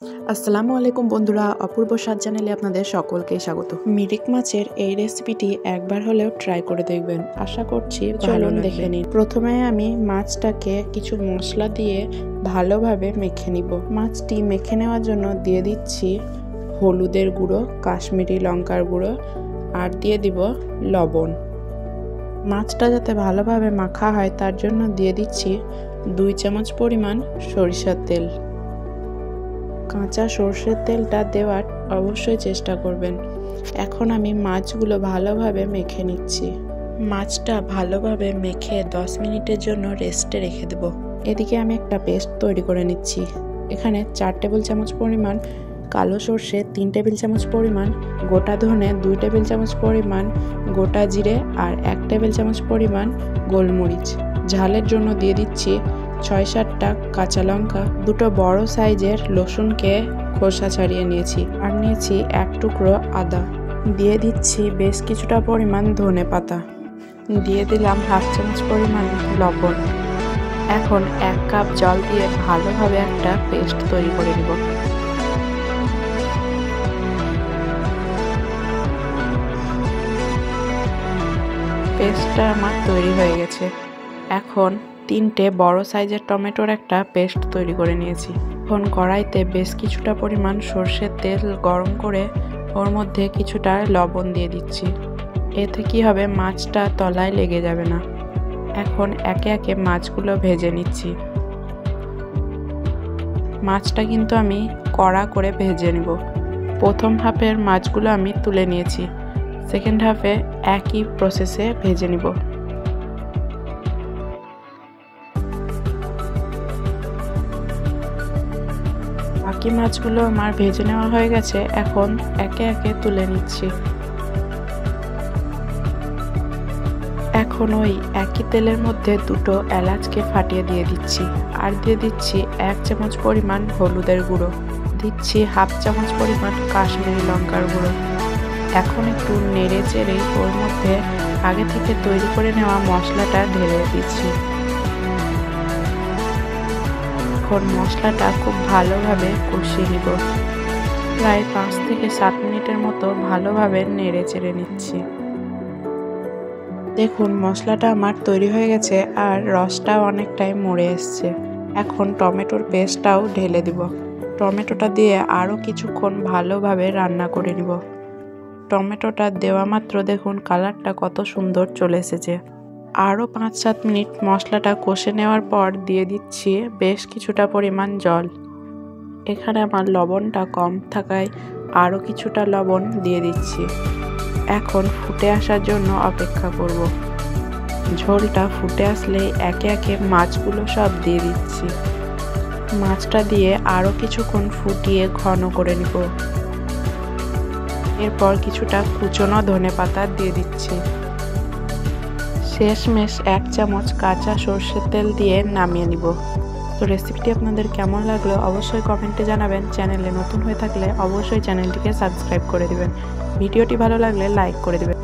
আসসালামু আলাইকুম বন্ধুরা, অপূর্ব স্বাদ চ্যানেলে আপনাদের সকলকে স্বাগত। মিরিক মাছের এই রেসিপিটি একবার হলেও ট্রাই করে দেখবেন, আশা করছি ভালো দেখে নিন। প্রথমে আমি মাছটাকে কিছু মশলা দিয়ে ভালোভাবে মেখে নিব। মাছটি মেখে নেওয়ার জন্য দিয়ে দিচ্ছি হলুদের গুঁড়ো, কাশ্মীরি লঙ্কার গুঁড়ো আর দিয়ে দিব লবণ। মাছটা যাতে ভালোভাবে মাখা হয় তার জন্য দিয়ে দিচ্ছি 2 চামচ পরিমাণ সরিষার তেল। কাঁচা সর্ষের তেলটা দেওয়ার অবশ্যই চেষ্টা করবেন। এখন আমি মাছগুলো ভালোভাবে মেখে নিচ্ছি। মাছটা ভালোভাবে মেখে 10 মিনিটের জন্য রেস্টে রেখে দেব। এদিকে আমি একটা পেস্ট তৈরি করে নিচ্ছি। এখানে 4 টেবিল চামচ পরিমাণ কালো সর্ষে, 3 টেবিল চামচ পরিমাণ গোটা ধনে, 2 টেবিল চামচ পরিমাণ গোটা জিরে আর 1 টেবিল চামচ পরিমাণ গোলমরিচ। ঝালের জন্য দিয়ে দিচ্ছি 6-7টা কাঁচা লঙ্কা, 2টো বড় সাইজের রসুনকে খোসা ছাড়িয়ে নিয়েছি আর নিয়েছি 1 টুকরো আদা। দিয়ে দিচ্ছি বেশ কিছুটা পরিমাণ ধনে পাতা, দিয়ে দিলাম 1/2 চামচ পরিমাণ লবণ। এখন 1 কাপ জল দিয়ে ভালোভাবে একটা পেস্ট তৈরি করে নিব। পেস্টটা আমার তৈরি হয়ে গেছে। এখন 3টে বড় সাইজের টমেটোর একটা পেস্ট তৈরি করে নিয়েছি। এখন কড়াইতে বেশ কিছুটা পরিমাণ সর্ষের তেল গরম করে ওর মধ্যে কিছুটা লবণ দিয়ে দিচ্ছি। এতে কি হবে, মাছটা তলায় লেগে যাবে না। এখন একে একে মাছগুলো ভেজে নিচ্ছি। মাছটা কিন্তু আমি কড়া করে ভেজে নিব। প্রথম হাফের মাছগুলো আমি তুলে নিয়েছি, সেকেন্ড হাফে একই প্রসেসে ভেজে নিব। বাকি মাছগুলো আমার ভেজে নেওয়া হয়ে গেছে, এখন একে একে তুলে নিচ্ছি। এখন ওই একই তেলের মধ্যে 2টো এলাচকে ফাটিয়ে দিয়ে দিচ্ছি আর দিয়ে দিচ্ছি 1 চামচ পরিমাণ হলুদের গুঁড়ো, দিচ্ছি 1/2 চামচ পরিমাণ কাশ্মীরি লঙ্কার গুঁড়ো। এখন একটু নেড়ে চেড়ে ওর মধ্যে আগে থেকে তৈরি করে নেওয়া মশলাটা ঢেলে দিচ্ছি। এখন মশলাটা খুব ভালোভাবে কষিয়ে নিব। প্রায় 5 থেকে 7 মিনিটের মতো ভালোভাবে নেড়ে চেড়ে নিচ্ছি। দেখুন মশলাটা আমার তৈরি হয়ে গেছে আর রসটাও অনেকটাই মরে এসছে। এখন টমেটোর পেস্টটাও ঢেলে দিব। টমেটোটা দিয়ে আরও কিছুক্ষণ ভালোভাবে রান্না করে নিব। টমেটোটা দেওয়া মাত্র দেখুন কালারটা কত সুন্দর চলে এসেছে। আরও 5-7 মিনিট মশলাটা কষে নেওয়ার পর দিয়ে দিচ্ছি বেশ কিছুটা পরিমাণ জল। এখানে আমার লবণটা কম থাকায় আরও কিছুটা লবণ দিয়ে দিচ্ছি। এখন ফুটে আসার জন্য অপেক্ষা করব। ঝোলটা ফুটে আসলেই একে একে মাছগুলো সব দিয়ে দিচ্ছি। মাছটা দিয়ে আরও কিছুক্ষণ ফুটিয়ে ঘন করে নিব। এরপর কিছুটা কুচনো ধনে পাতা দিয়ে দিচ্ছি। শেষমেশ 1 চামচ কাঁচা সর্ষের তেল দিয়ে নামিয়ে নিব। তো রেসিপিটি আপনাদের কেমন লাগলো অবশ্যই কমেন্টে জানাবেন। চ্যানেলে নতুন হয়ে থাকলে অবশ্যই চ্যানেলটিকে সাবস্ক্রাইব করে দিবেন। ভিডিওটি ভালো লাগলে লাইক করে দিবেন।